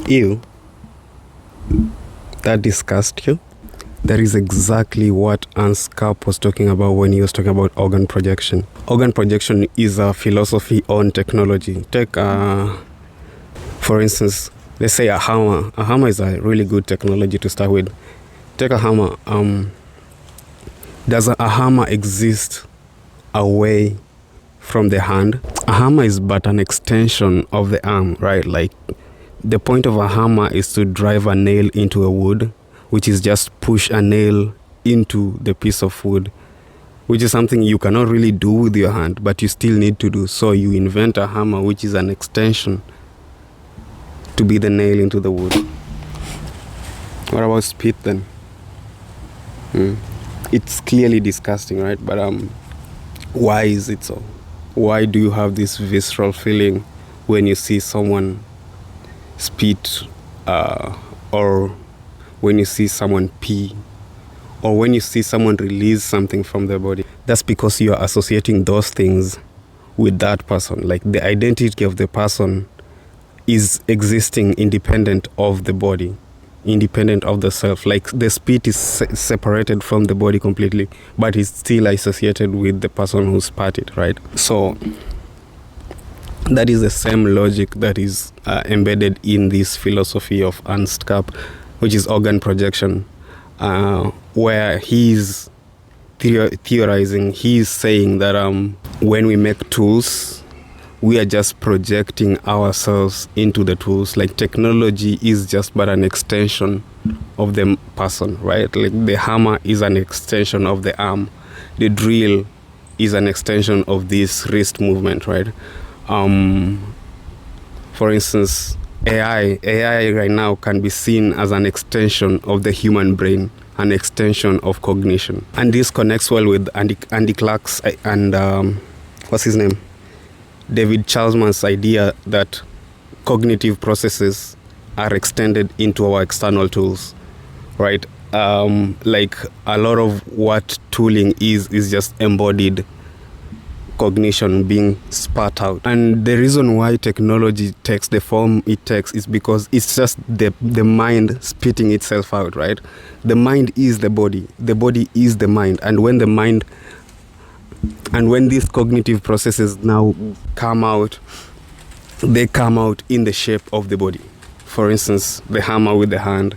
You, that disgust you? That is exactly what Ernst Kapp was talking about when he was talking about organ projection. Organ projection is a philosophy on technology. Take, for instance, let's say a hammer. A hammer is a really good technology to start with. Take a hammer. Does a hammer exist away from the hand? A hammer is but an extension of the arm, right? Like, the point of a hammer is to drive a nail into a wood, which is just push a nail into the piece of wood, which is something you cannot really do with your hand, but you still need to do. So you invent a hammer, which is an extension to be the nail into the wood. What about spit then? It's clearly disgusting, right? But why is it so? Why do you have this visceral feeling when you see someone spit, or when you see someone pee, or when you see someone release something from their body? That's because you are associating those things with that person. Like, the identity of the person is existing independent of the body, independent of the self. Like, the spit is separated from the body completely, but it's still associated with the person who spat it, right? So that is the same logic that is embedded in this philosophy of Ernst Kapp, which is organ projection, where he's theorizing, he's saying that when we make tools, we are just projecting ourselves into the tools. Like, technology is just but an extension of the person, right? Like, the hammer is an extension of the arm. The drill is an extension of this wrist movement, right? For instance, AI right now can be seen as an extension of the human brain, an extension of cognition. And this connects well with Andy Clark's and what's his name? David Chalmers' idea that cognitive processes are extended into our external tools, right? Like, a lot of what tooling is just embodied cognition being spat out. And the reason why technology takes the form it takes is because it's just the mind spitting itself out, right? The mind is the body is the mind, and when these cognitive processes now come out, they come out in the shape of the body. For instance, the hammer with the hand,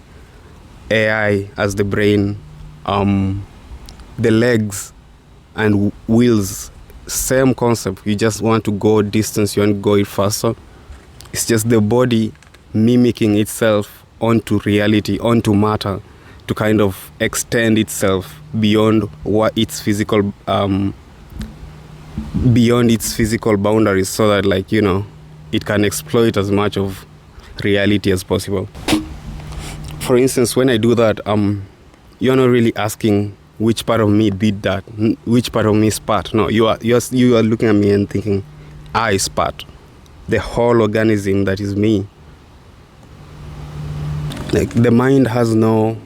AI as the brain, the legs and wheels, same concept. You just want to go distance, you want to go it faster. It's just the body mimicking itself onto reality, onto matter, to kind of extend itself beyond what its physical boundaries, so that, like, you know, it can exploit as much of reality as possible. For instance, when I do that, you're not really asking which part of me did that, which part of me spat. No, you are looking at me and thinking, I spat. The whole organism that is me. Like, the mind has no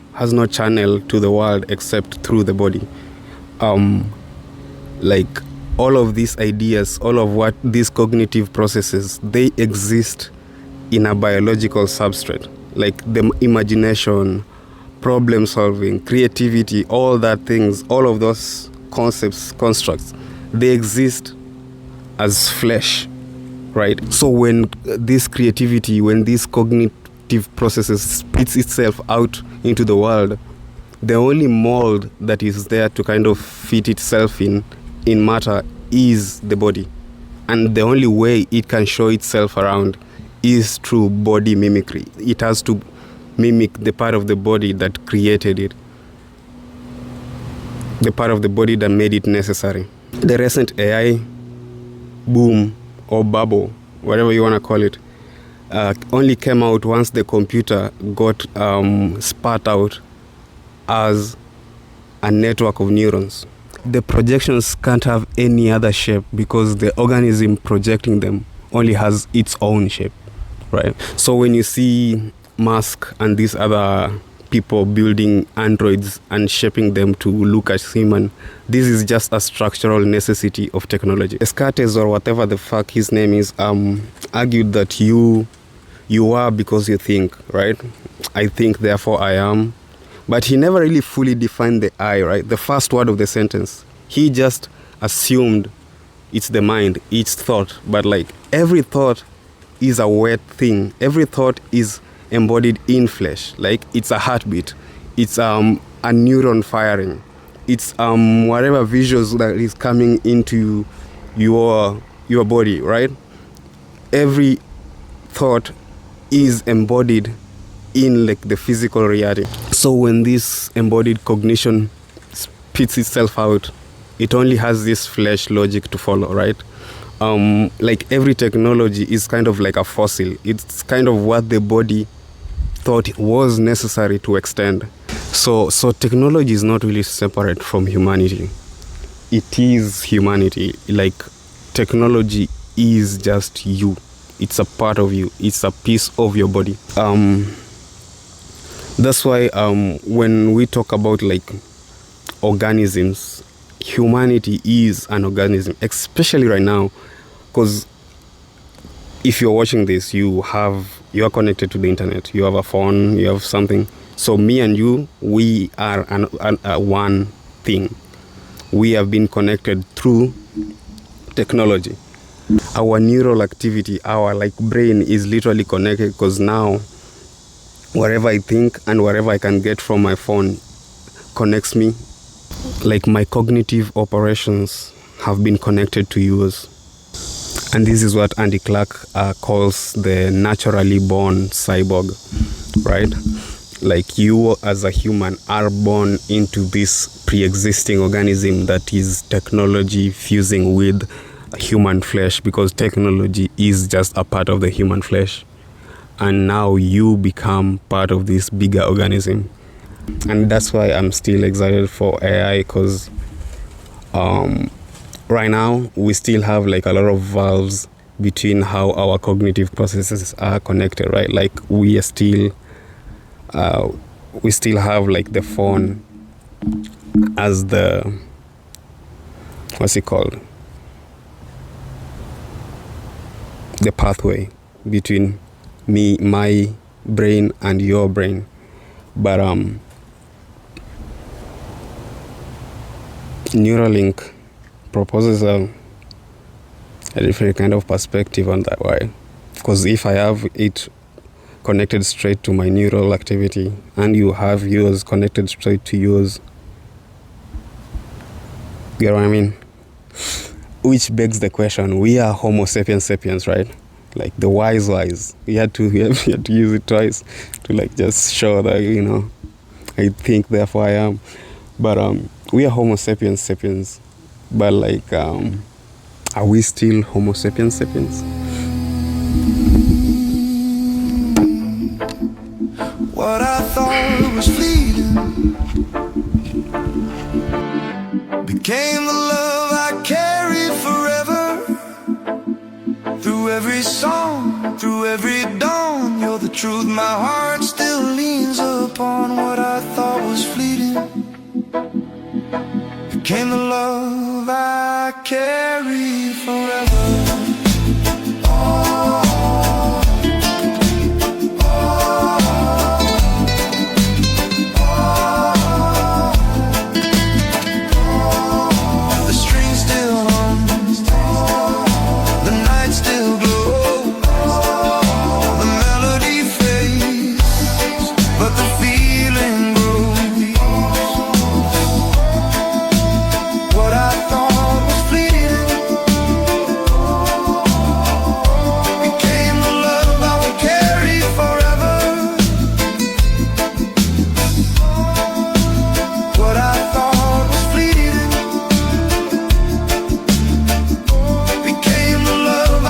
channel to the world except through the body. Like, all of these ideas, all of what these cognitive processes, they exist in a biological substrate. Like, the imagination, problem solving, creativity, all that things, all of those concepts, constructs, they exist as flesh, right? So when this creativity, when this cognitive processes spits itself out into the world, the only mold that is there to kind of fit itself in matter is the body. And the only way it can show itself around is through body mimicry. It has to mimic the part of the body that created it, the part of the body that made it necessary. The recent AI boom or bubble, whatever you want to call it, only came out once the computer got spat out as a network of neurons. The projections can't have any other shape because the organism projecting them only has its own shape, right? So when you see Musk and these other people building androids and shaping them to look as human, this is just a structural necessity of technology. Descartes, or whatever the fuck his name is, argued that you you are because you think, right? I think, therefore I am. But he never really fully defined the I, right? The first word of the sentence. He just assumed it's the mind, each thought. But like every thought is a wet thing. Every thought is embodied in flesh. Like it's a heartbeat. It's a neuron firing. It's whatever visuals that is coming into your body, right? Every thought is embodied in like the physical reality. So when this embodied cognition spits itself out, it only has this flesh logic to follow, right? Like every technology is kind of like a fossil. It's kind of what the body thought was necessary to extend. So technology is not really separate from humanity. It is humanity. Like technology is just you. It's a part of you. It's a piece of your body. That's why when we talk about like organisms, humanity is an organism, especially right now, because if you're watching this, you are connected to the internet. You have a phone. You have something. So me and you, we are one thing. We have been connected through technology. Our neural activity, our like brain is literally connected because now whatever I think and whatever I can get from my phone connects me. Like my cognitive operations have been connected to yours. And this is what Andy Clark calls the naturally born cyborg, right? Like you as a human are born into this pre-existing organism that is technology fusing with human flesh, because technology is just a part of the human flesh. And now you become part of this bigger organism. And that's why I'm still excited for AI, because right now we still have like a lot of valves between how our cognitive processes are connected, right? Like we still have like the phone as the, what's it called? The pathway between my brain and your brain. But Neuralink proposes a different kind of perspective on that. Why? Because if I have it connected straight to my neural activity and you have yours connected straight to yours, you know what I mean? Which begs the question, we are homo sapiens, right? Like the wise. We had to use it twice to like just show that, you know, I think, therefore I am. But we are homo sapiens. But like, are we still homo sapiens? What I thought was fleeting became the love I carried forever. Through every song, through every dawn, you're the truth my heart still leans upon. What I thought was fleeting became the love I carry forever.